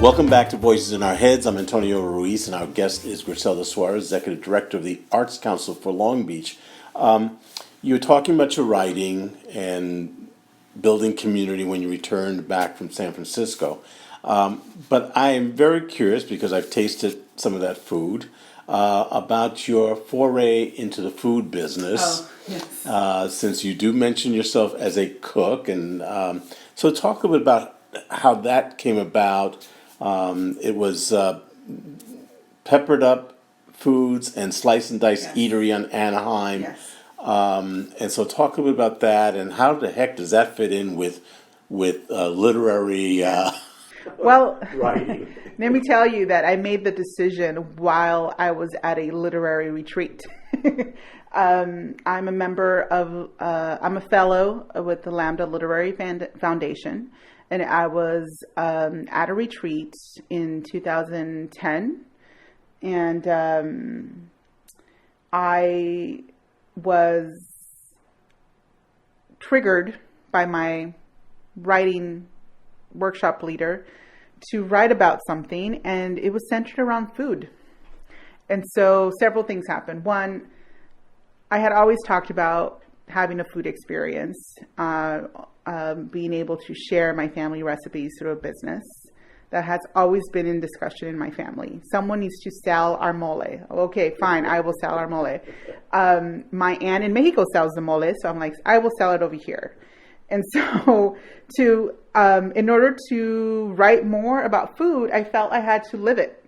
Welcome back to Voices in Our Heads. I'm Antonio Ruiz, and our guest is Griselda Suarez, Executive Director of the Arts Council for Long Beach. You were talking about your writing and building community when you returned back from San Francisco. But I am very curious, because I've tasted some of that food, about your foray into the food business. Oh, yes. Since you do mention yourself as a cook. And so talk a bit about how that came about. It was Peppered Up Foods and Slice and Dice Yes. Eatery on Anaheim. Yes. And so talk a bit about that, and how the heck does that fit in with literary Well, writing? let me tell you that I made the decision while I was at a literary retreat. I'm a member of, I'm a fellow with the Lambda Literary Foundation, and I was at a retreat in 2010, and I was triggered by my writing workshop leader to write about something, and it was centered around food. And so several things happened. One, I had always talked about having a food experience, being able to share my family recipes through a business. That has always been in discussion in my family. Someone needs to sell our mole. Okay, fine, I will sell our mole. My aunt in Mexico sells the mole, so I'm like, I will sell it over here. And so in order to write more about food, I felt I had to live it.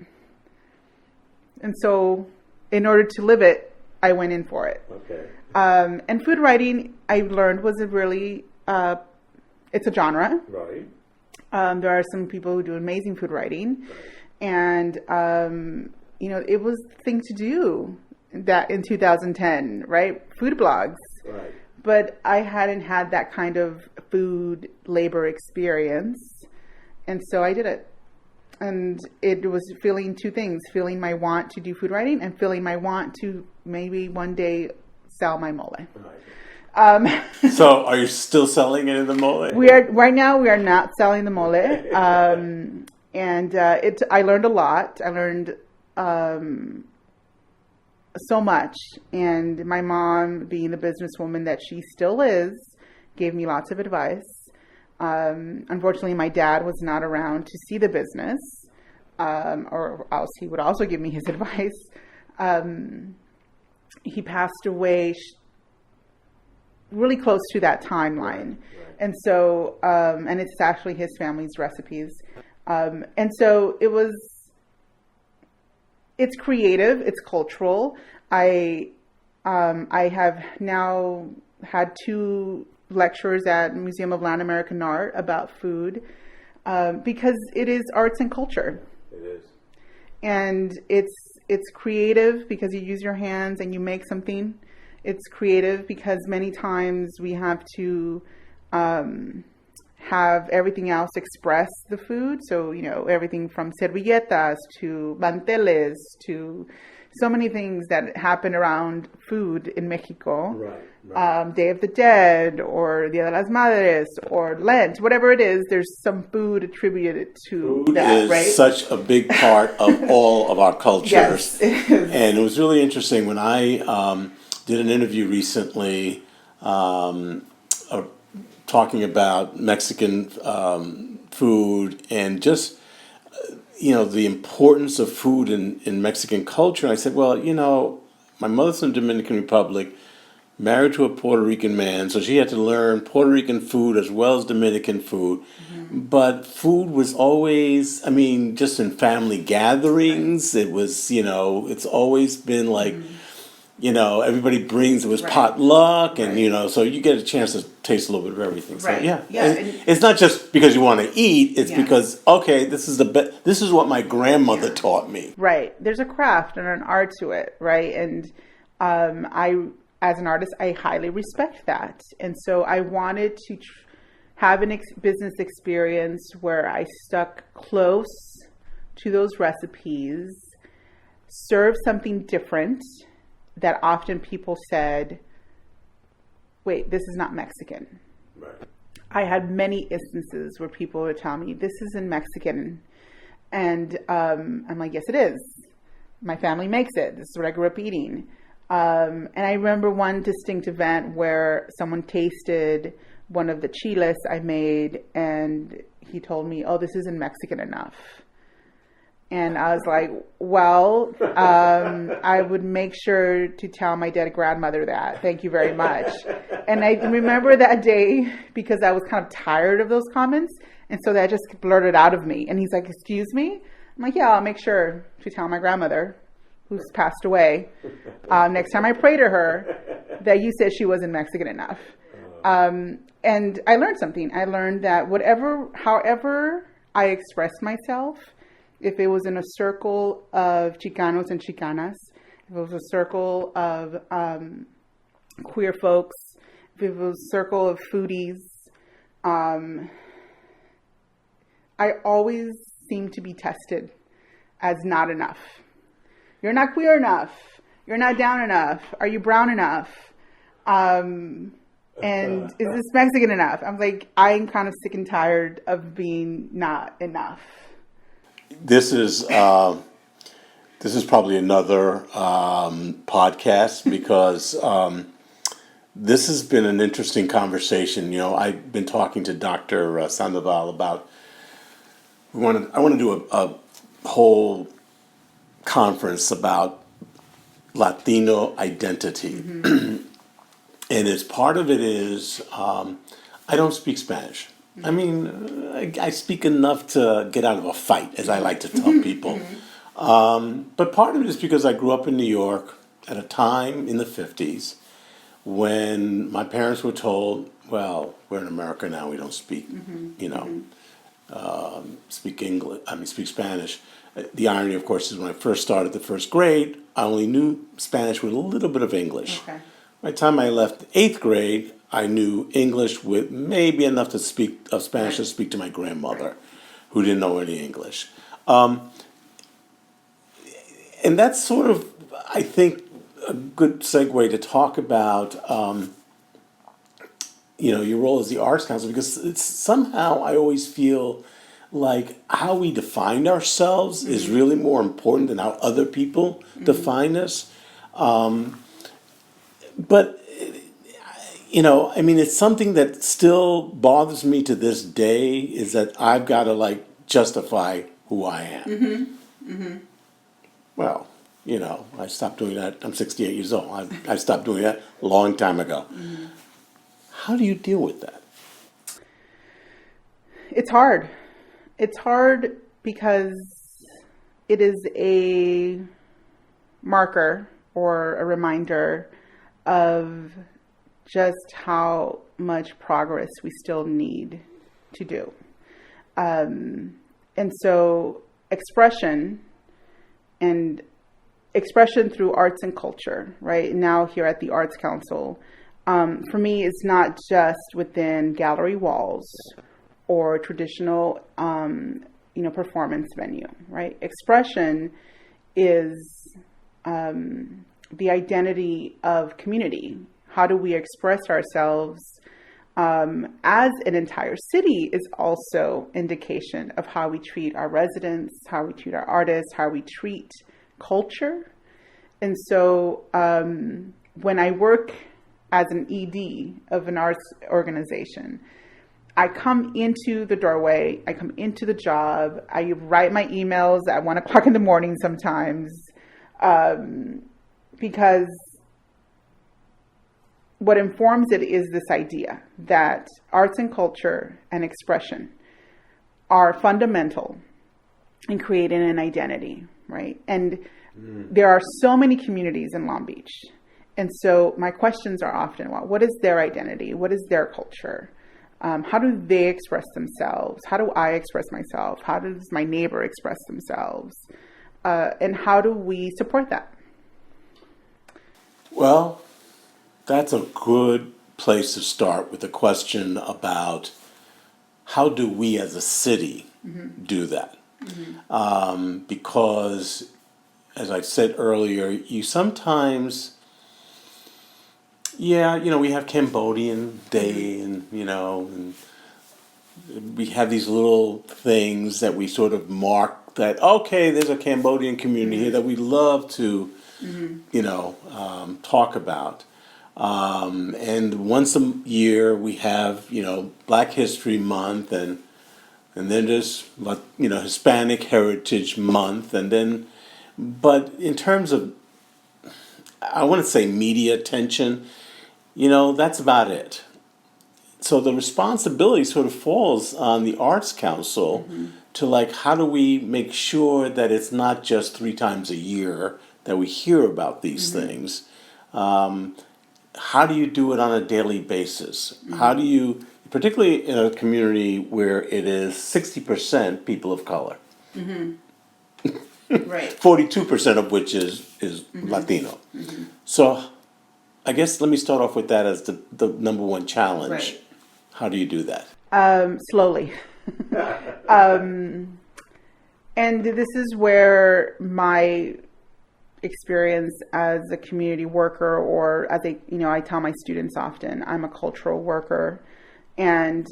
And so in order to live it, I went in for it. Okay. And food writing, I learned, was a really, it's a genre. Right. There are some people who do amazing food writing. And, it was the thing to do that in 2010, right? Food blogs. Right. But I hadn't had that kind of food labor experience. And so I did it. And it was feeling two things, feeling my want to do food writing and feeling my want to maybe one day sell my mole. Right. So are you still selling it in the mole? Right now we are not selling the mole. I learned a lot. I learned so much. And my mom, being the businesswoman that she still is, gave me lots of advice. Unfortunately, my dad was not around to see the business, or else he would also give me his advice. He passed away really close to that timeline. Right. And so, and it's actually his family's recipes. And so it's creative, it's cultural. I have now had 2 lectures at Museum of Latin American Art about food, because it is arts and culture. It is. And it's creative because you use your hands and you make something. It's creative because many times we have to have everything else express the food. So, everything from servilletas to manteles to so many things that happen around food in Mexico. Right. Day of the Dead or Dia de las Madres or Lent, whatever it is, there's some food attributed to food that, is right? Such a big part of all of our cultures. Yes, it is. And it was really interesting when I did an interview recently talking about Mexican food and just the importance of food in Mexican culture. And I said, well, my mother's from the Dominican Republic, married to a Puerto Rican man, so she had to learn Puerto Rican food as well as Dominican food. Mm-hmm. But food was always, just in family gatherings, it was, it's always been like, everybody brings, it was potluck, and, so you get a chance to taste a little bit of everything. So, Right. yeah. And it's not just because you want to eat, it's because, okay, this is what my grandmother taught me. Right. There's a craft and an art to it, right? And as an artist, I highly respect that. And so I wanted to have a business experience where I stuck close to those recipes, serve something different that often people said, wait, this is not Mexican. Right. I had many instances where people would tell me, this isn't Mexican. And I'm like, yes, it is. My family makes it. This is what I grew up eating. And I remember one distinct event where someone tasted one of the chiles I made, and he told me, oh, this isn't Mexican enough. And I was like, well, I would make sure to tell my dead grandmother that. Thank you very much. And I remember that day because I was kind of tired of those comments. And so that just blurted out of me. And he's like, excuse me? I'm like, yeah, I'll make sure to tell my grandmother, who's passed away, next time I pray to her, that you said she wasn't Mexican enough. And I learned something. I learned that however I expressed myself, if it was in a circle of Chicanos and Chicanas, if it was a circle of queer folks, if it was a circle of foodies, I always seem to be tested as not enough. You're not queer enough. You're not down enough. Are you brown enough? And is this Mexican enough? I'm like, I'm kind of sick and tired of being not enough. This is probably another podcast because this has been an interesting conversation. I've been talking to Dr. Sandoval about I want to do a whole conference about Latino identity, and as part of it is I don't speak Spanish. I mean, I speak enough to get out of a fight, as I like to tell people. But part of it is because I grew up in New York at a time in the 50s when my parents were told, well, we're in America now, we don't speak, speak English, speak Spanish. The irony, of course, is when I first started the first grade, I only knew Spanish with a little bit of English. Okay. By the time I left 8th grade, I knew English with maybe enough to speak of Spanish to speak to my grandmother, who didn't know any English. And that's sort of, I think, a good segue to talk about, your role as the Arts Council, because it's somehow I always feel like how we define ourselves is really more important than how other people define us. But it's something that still bothers me to this day is that I've got to justify who I am. Well, I stopped doing that. I'm 68 years old. I stopped doing that a long time ago. How do you deal with that? It's hard. It's hard because it is a marker or a reminder of just how much progress we still need to do. And so expression through arts and culture, right? Now here at the Arts Council, for me, it's not just within gallery walls or traditional, performance venue, right? Expression is the identity of community. How do we express ourselves as an entire city is also indication of how we treat our residents, how we treat our artists, how we treat culture. And so when I work as an ED of an arts organization, I come into the doorway, I come into the job, I write my emails at 1:00 in the morning sometimes, because what informs it is this idea that arts and culture and expression are fundamental in creating an identity, right? And there are so many communities in Long Beach. And so my questions are often, well, what is their identity? What is their culture? How do they express themselves? How do I express myself? How does my neighbor express themselves? And how do we support that? Well, that's a good place to start with a question about how do we as a city do that? Because, as I said earlier, you sometimes... we have Cambodian Day and we have these little things that we sort of mark that, okay, there's a Cambodian community here that we love to, talk about. And once a year we have, Black History Month, and then there's, Hispanic Heritage Month, and then, but in terms of, I want to say media attention, that's about it. So the responsibility sort of falls on the Arts Council to, like, how do we make sure that it's not just 3 times a year that we hear about these things? How do you do it on a daily basis? How do you, particularly in a community where it is 60% people of color, Right. 42% of which is Latino. So I guess let me start off with that as the number one challenge. Right. How do you do that? Slowly. And this is where my experience as a community worker, or as I tell my students often, I'm a cultural worker. And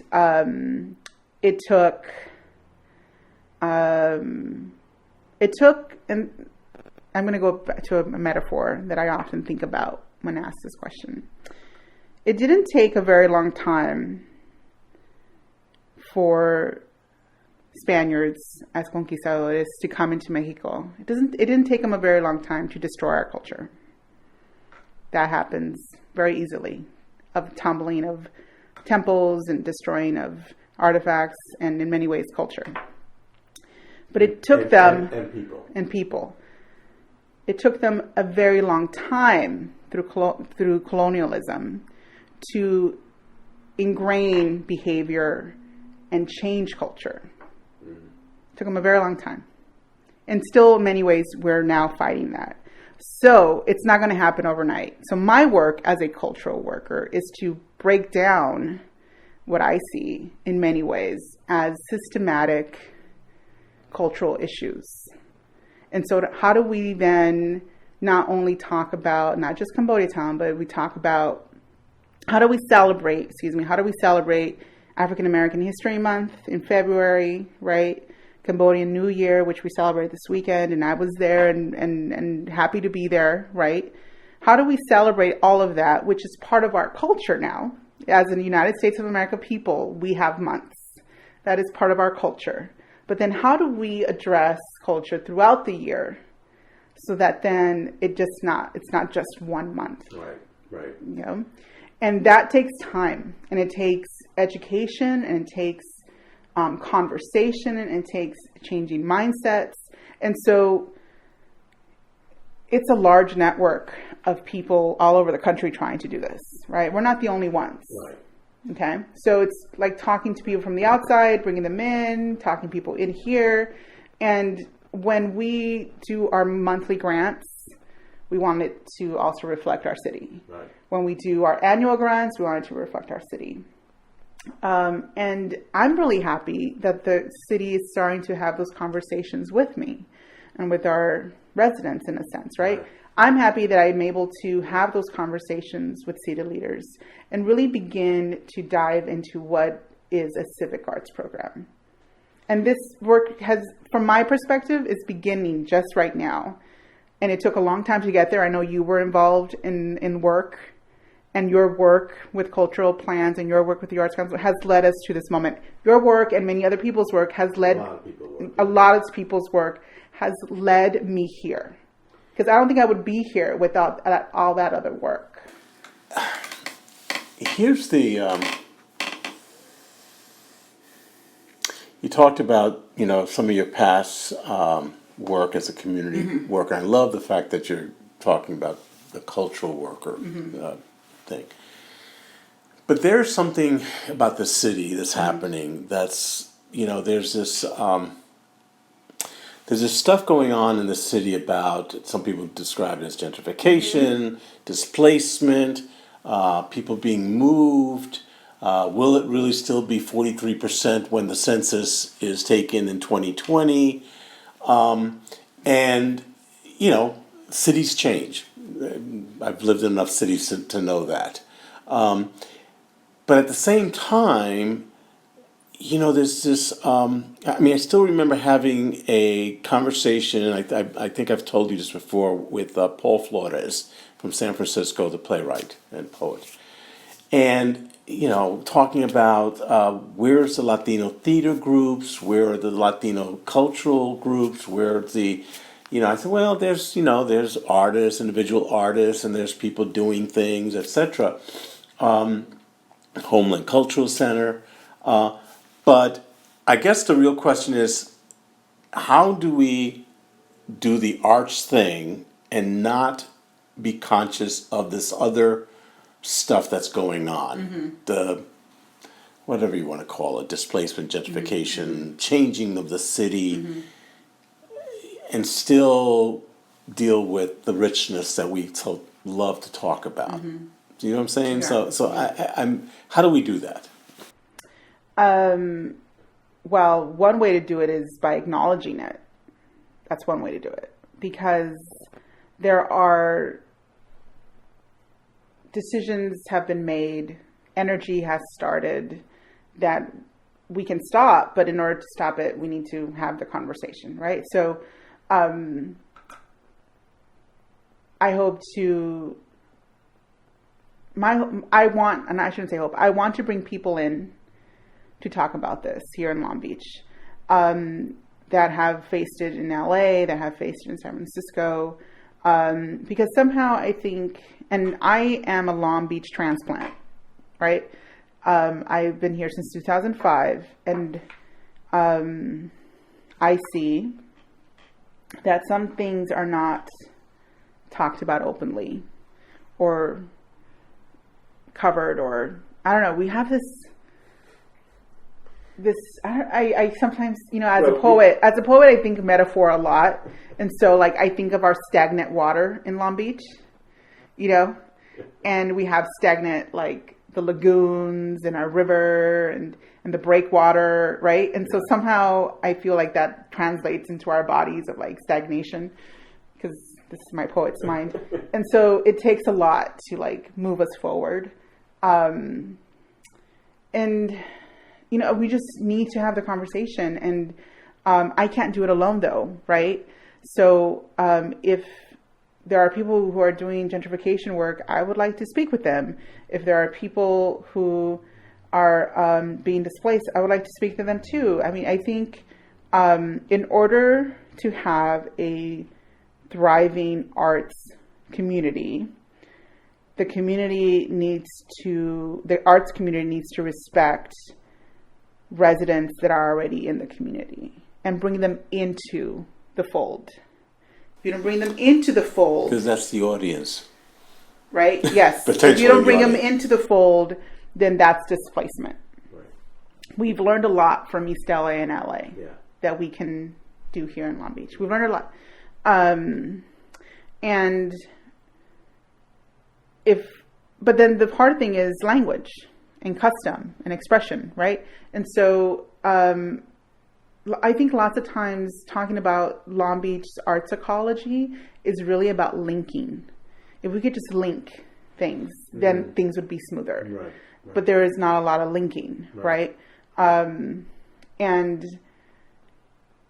it took, and I'm going to go back to a metaphor that I often think about when asked this question. It didn't take a very long time for Spaniards as conquistadores to come into Mexico. It didn't take them a very long time to destroy our culture. That happens very easily, of tumbling of temples and destroying of artifacts, and in many ways culture. But it took them and people. It took them a very long time through colonialism to ingrain behavior and change culture. It took them a very long time. And still, in many ways, we're now fighting that. So it's not going to happen overnight. So my work as a cultural worker is to break down what I see in many ways as systematic cultural issues. And so how do we then not only talk about not just Cambodia Town, but we talk about how do we celebrate African American History Month in February, right? Cambodian New Year, which we celebrate this weekend, and I was there and happy to be there, right? How do we celebrate all of that, which is part of our culture now? As in the United States of America people, we have months. That is part of our culture. But then how do we address culture throughout the year so that then it's not just 1 month? Right. And that takes time, and it takes education, and it takes conversation, and it takes changing mindsets. And so it's a large network of people all over the country trying to do this, right? We're not the only ones. Right. Okay. So it's like talking to people from the outside, bringing them in, talking people in here. And when we do our monthly grants, we want it to also reflect our city. Right. When we do our annual grants, we want it to reflect our city. And I'm really happy that the city is starting to have those conversations with me and with our residents, in a sense, right? I'm happy that I'm able to have those conversations with city leaders and really begin to dive into what is a civic arts program. And this work has, from my perspective, is beginning just right now. And it took a long time to get there. I know you were involved in work, and your work with cultural plans and your work with the Arts Council has led us to this moment. Your work and many other people's work has led, a lot of people's work has led me here. Because I don't think I would be here without all that other work. Here's the, you talked about, some of your past work as a community worker. I love the fact that you're talking about the cultural worker thing. But there's something about the city that's happening that's, there's this stuff going on in the city about, some people describe it as gentrification, displacement, people being moved. Will it really still be 43% when the census is taken in 2020? And, cities change. I've lived in enough cities to know that. But at the same time, there's this. I still remember having a conversation, and I think I've told you this before, with Paul Flores from San Francisco, the playwright and poet, and talking about where's the Latino theater groups, where are the Latino cultural groups, where's the, I said, well, there's artists, individual artists, and there's people doing things, etc. Homeland Cultural Center. But I guess the real question is, how do we do the arts thing and not be conscious of this other stuff that's going on? The, whatever you want to call it, displacement, gentrification, changing of the city, and still deal with the richness that we so love to talk about. Do you know what I'm saying? Yeah. So I'm. How do we do that? Well, one way to do it is by acknowledging it. That's one way to do it, because there are decisions have been made, energy has started that we can stop, but in order to stop it, we need to have the conversation, right? So, I hope to. I want to bring people in to talk about this here in Long Beach, that have faced it in LA, that have faced it in San Francisco, because somehow I think, and I am a Long Beach transplant, right? I've been here since 2005, and I see that some things are not talked about openly or covered, or I don't know. We have this. I sometimes, as a poet, I think of metaphor a lot, and so I think of our stagnant water in Long Beach, and we have stagnant the lagoons and our river and the breakwater, right? And so somehow I feel like that translates into our bodies of stagnation, because this is my poet's mind, and so it takes a lot to move us forward, and. We just need to have the conversation, and I can't do it alone, though, right? So if there are people who are doing gentrification work, I would like to speak with them. If there are people who are being displaced, I would like to speak to them too. I think in order to have a thriving arts community, the arts community needs to respect residents that are already in the community and bring them into the fold. If you don't bring them into the fold, because that's the audience, right? Yes. If you don't bring them into the fold, then that's displacement. Right. We've learned a lot from East LA and LA that we can do here in Long Beach. We've learned a lot, but then the hard thing is language and custom and expression, right? And so I think lots of times talking about Long Beach's arts ecology is really about linking. If we could just link things, then things would be smoother. Right. But there is not a lot of linking, right? And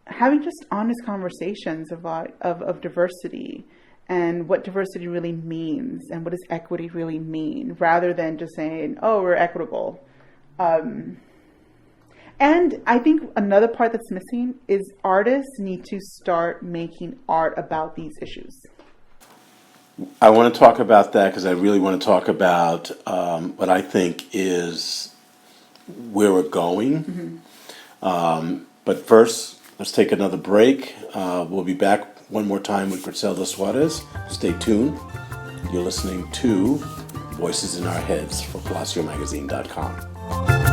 having just honest conversations of diversity and what diversity really means and what does equity really mean, rather than just saying, oh, we're equitable. And I think another part that's missing is artists need to start making art about these issues. I want to talk about that because I really want to talk about what I think is where we're going. But first, let's take another break. We'll be back one more time with Griselda Suarez. Stay tuned. You're listening to Voices in Our Heads for PalacioMagazine.com.